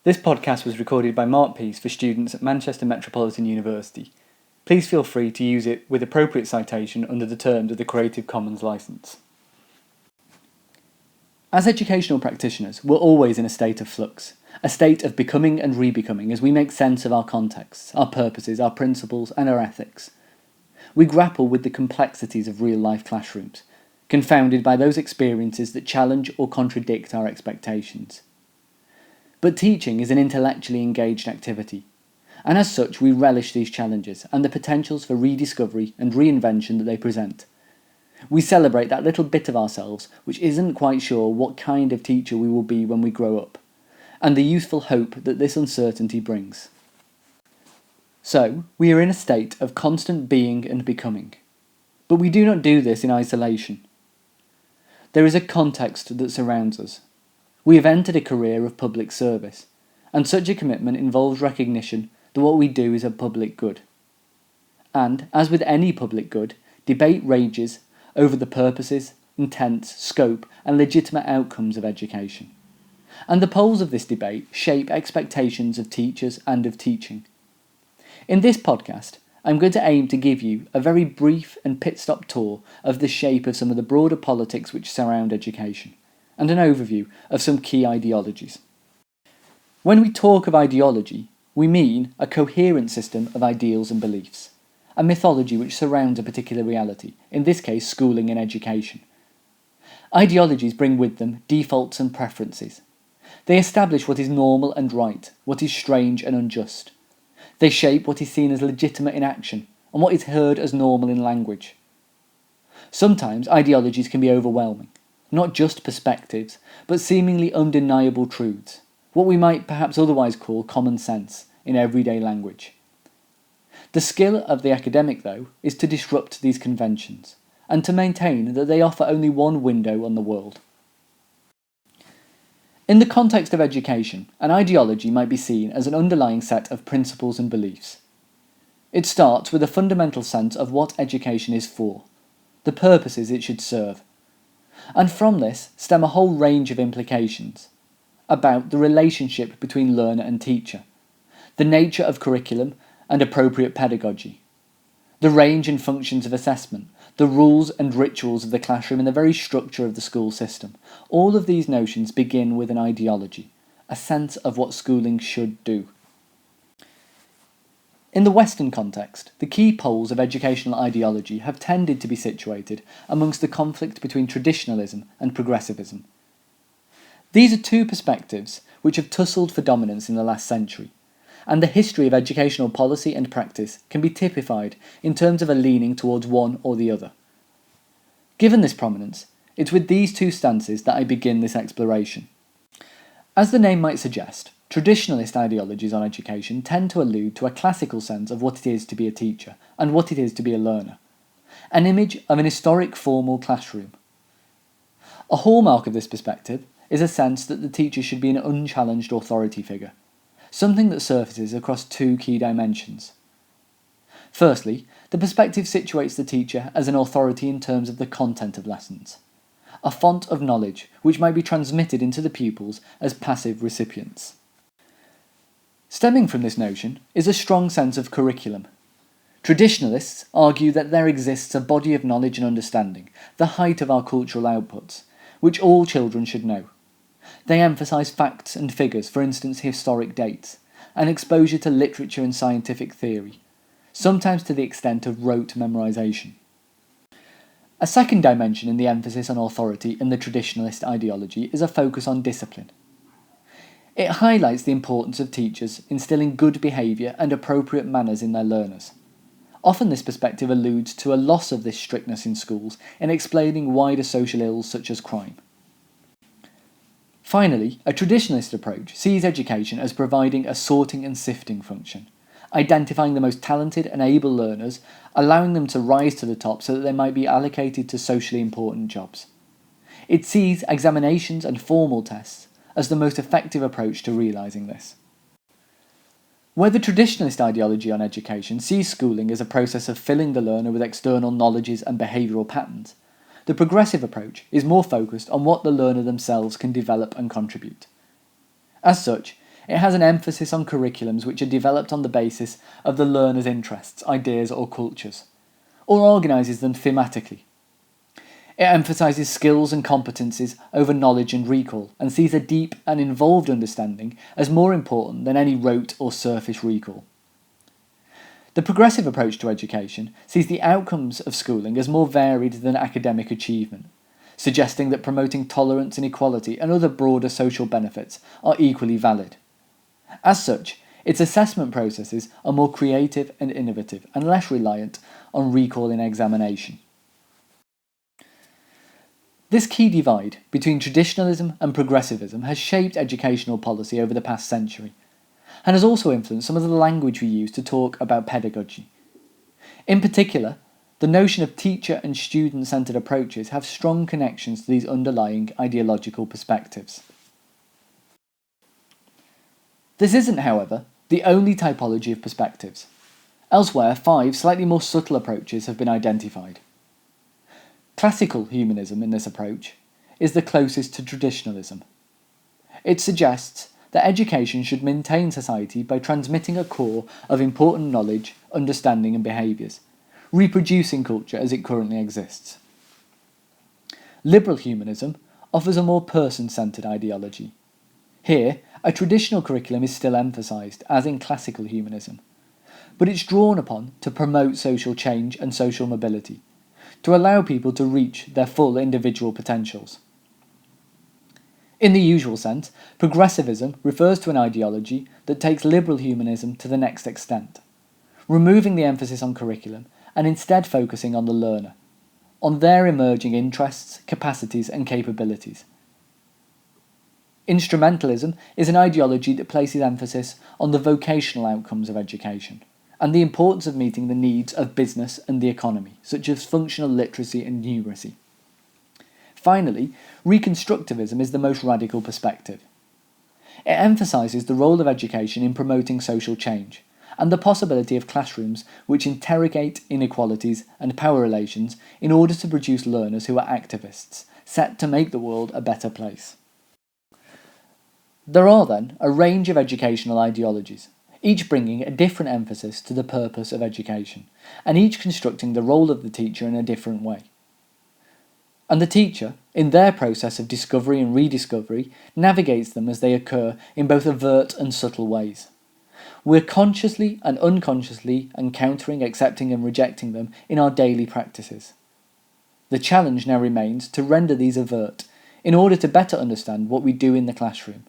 This podcast was recorded by Mark Peace for students at Manchester Metropolitan University. Please feel free to use it with appropriate citation under the terms of the Creative Commons licence. As educational practitioners, we're always in a state of flux, a state of becoming and rebecoming as we make sense of our contexts, our purposes, our principles and our ethics. We grapple with the complexities of real-life classrooms, confounded by those experiences that challenge or contradict our expectations. But teaching is an intellectually engaged activity, and as such we relish these challenges and the potentials for rediscovery and reinvention that they present. We celebrate that little bit of ourselves which isn't quite sure what kind of teacher we will be when we grow up, and the youthful hope that this uncertainty brings. So, we are in a state of constant being and becoming, but we do not do this in isolation. There is a context that surrounds us. We have entered a career of public service, and such a commitment involves recognition that what we do is a public good. And, as with any public good, debate rages over the purposes, intents, scope, and legitimate outcomes of education. And the poles of this debate shape expectations of teachers and of teaching. In this podcast, I'm going to aim to give you a very brief and pit-stop tour of the shape of some of the broader politics which surround education, and an overview of some key ideologies. When we talk of ideology, we mean a coherent system of ideals and beliefs, a mythology which surrounds a particular reality, in this case schooling and education. Ideologies bring with them defaults and preferences. They establish what is normal and right, what is strange and unjust. They shape what is seen as legitimate in action, and what is heard as normal in language. Sometimes ideologies can be overwhelming. Not just perspectives, but seemingly undeniable truths, what we might perhaps otherwise call common sense in everyday language. The skill of the academic, though, is to disrupt these conventions, and to maintain that they offer only one window on the world. In the context of education, an ideology might be seen as an underlying set of principles and beliefs. It starts with a fundamental sense of what education is for, the purposes it should serve, and from this stem a whole range of implications about the relationship between learner and teacher, the nature of curriculum and appropriate pedagogy, the range and functions of assessment, the rules and rituals of the classroom and the very structure of the school system. All of these notions begin with an ideology, a sense of what schooling should do. In the Western context, the key poles of educational ideology have tended to be situated amongst the conflict between traditionalism and progressivism. These are two perspectives which have tussled for dominance in the last century, and the history of educational policy and practice can be typified in terms of a leaning towards one or the other. Given this prominence, it's with these two stances that I begin this exploration. As the name might suggest, traditionalist ideologies on education tend to allude to a classical sense of what it is to be a teacher and what it is to be a learner, an image of an historic formal classroom. A hallmark of this perspective is a sense that the teacher should be an unchallenged authority figure, something that surfaces across two key dimensions. Firstly, the perspective situates the teacher as an authority in terms of the content of lessons, a font of knowledge which might be transmitted into the pupils as passive recipients. Stemming from this notion is a strong sense of curriculum. Traditionalists argue that there exists a body of knowledge and understanding, the height of our cultural outputs, which all children should know. They emphasise facts and figures, for instance historic dates, and exposure to literature and scientific theory, sometimes to the extent of rote memorisation. A second dimension in the emphasis on authority in the traditionalist ideology is a focus on discipline. It highlights the importance of teachers instilling good behaviour and appropriate manners in their learners. Often this perspective alludes to a loss of this strictness in schools in explaining wider social ills such as crime. Finally, a traditionalist approach sees education as providing a sorting and sifting function, identifying the most talented and able learners, allowing them to rise to the top so that they might be allocated to socially important jobs. It sees examinations and formal tests as the most effective approach to realising this. Where the traditionalist ideology on education sees schooling as a process of filling the learner with external knowledges and behavioural patterns, the progressive approach is more focused on what the learner themselves can develop and contribute. As such, It has an emphasis on curriculums which are developed on the basis of the learner's interests, ideas or cultures, or organises them thematically. It emphasises skills and competencies over knowledge and recall, and sees a deep and involved understanding as more important than any rote or surface recall. The progressive approach to education sees the outcomes of schooling as more varied than academic achievement, suggesting that promoting tolerance and equality and other broader social benefits are equally valid. As such, its assessment processes are more creative and innovative and less reliant on recall in examination. This key divide between traditionalism and progressivism has shaped educational policy over the past century, and has also influenced some of the language we use to talk about pedagogy. In particular, the notion of teacher and student-centred approaches have strong connections to these underlying ideological perspectives. This isn't, however, the only typology of perspectives. Elsewhere, 5 slightly more subtle approaches have been identified. Classical humanism in this approach is the closest to traditionalism. It suggests that education should maintain society by transmitting a core of important knowledge, understanding and behaviours, reproducing culture as it currently exists. Liberal humanism offers a more person-centred ideology. Here, a traditional curriculum is still emphasised, as in classical humanism, but it's drawn upon to promote social change and social mobility, to allow people to reach their full individual potentials. In the usual sense, progressivism refers to an ideology that takes liberal humanism to the next extent, removing the emphasis on curriculum and instead focusing on the learner, on their emerging interests, capacities and capabilities. Instrumentalism is an ideology that places emphasis on the vocational outcomes of education, and the importance of meeting the needs of business and the economy, such as functional literacy and numeracy. Finally, reconstructivism is the most radical perspective. It emphasises the role of education in promoting social change, and the possibility of classrooms which interrogate inequalities and power relations in order to produce learners who are activists, set to make the world a better place. There are then a range of educational ideologies, each bringing a different emphasis to the purpose of education, and each constructing the role of the teacher in a different way. And the teacher, in their process of discovery and rediscovery, navigates them as they occur in both overt and subtle ways. We're consciously and unconsciously encountering, accepting and rejecting them in our daily practices. The challenge now remains to render these overt, in order to better understand what we do in the classroom,